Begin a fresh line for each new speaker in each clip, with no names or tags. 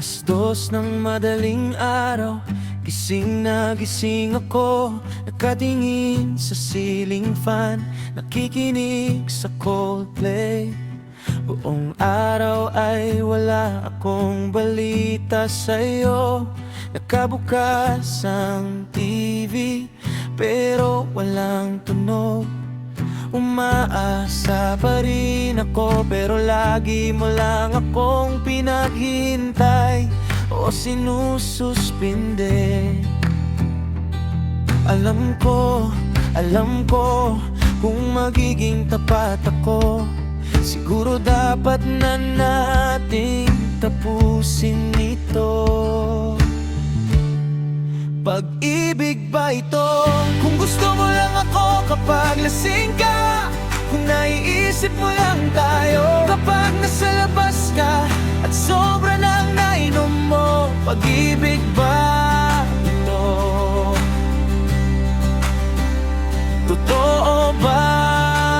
2:00 ng madaling araw, gising na gising ako, nakatingin sa ceiling fan, nakikinig sa Coldplay. Buong araw ay wala akong balita sa'yo. Nakabukas ang TV, pero walang tunog. Umaasa pa rin ako, pero lagi mo lang akong pinaghintay o sinususpinde. Alam ko kung magiging tapat ako, siguro dapat na nating tapusin ito. Pag-ibig ba ito? Kung gusto mo lang ako kapag lasing ka, kung naiisip mo lang tayo kapag nasa labas ka at sobra nang nainom mo, pag-ibig ba ito? Totoo ba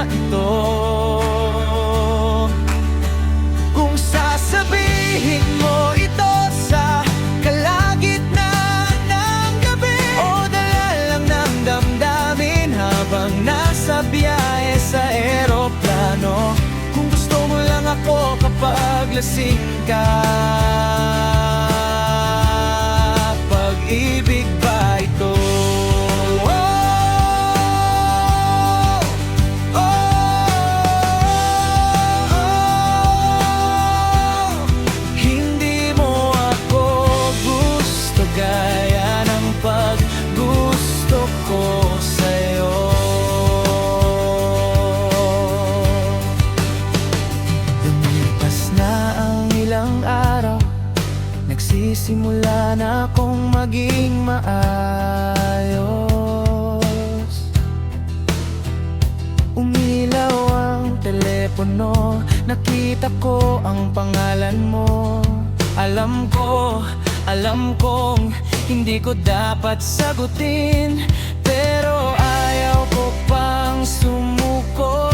ito? Kung sasabihin mo ito sa kalagitnaan ng gabi, o dala lang ng damdamin habang nasa biyahe sa eroplano. Kung gusto mo lang ako kapag lasing ka, pag-ibig ba ito? Nagsisimula na akong maging maayos. Umilaw ang telepono, nakita ko ang pangalan mo. Alam kong hindi ko dapat sagutin, pero ayaw ko pang sumuko.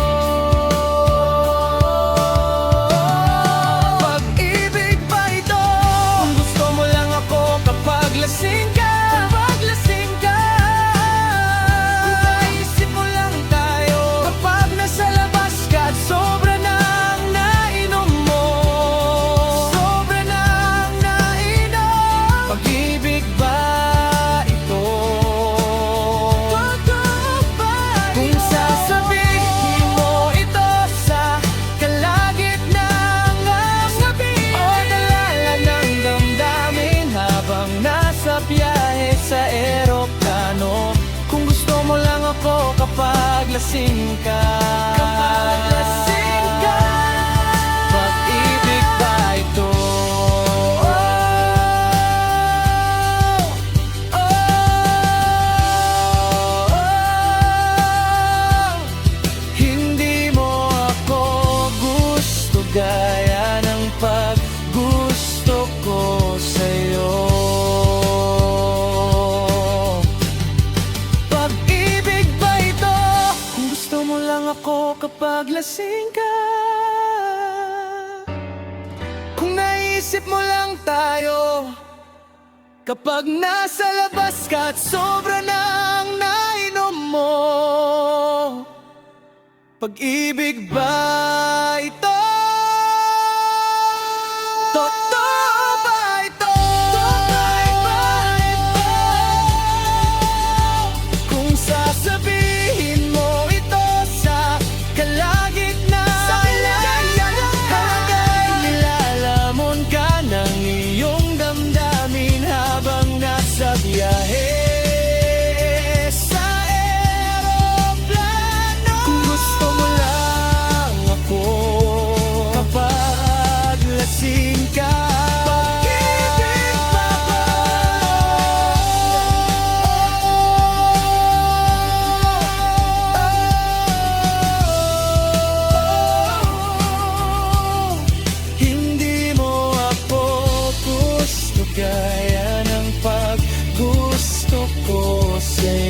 Kapag lasing ka, pag-ibig ba ito? Hindi mo ako gusto gaya ng paggusto ko sa'yo. Ako kapag lasing ka, kung naisip mo lang tayo kapag nasa labas ka at sobra nang nainom mo, pag-ibig ba ito? Totoo ba ito? Kung sasabihin mo gaya ng paggusto ko sa'yo.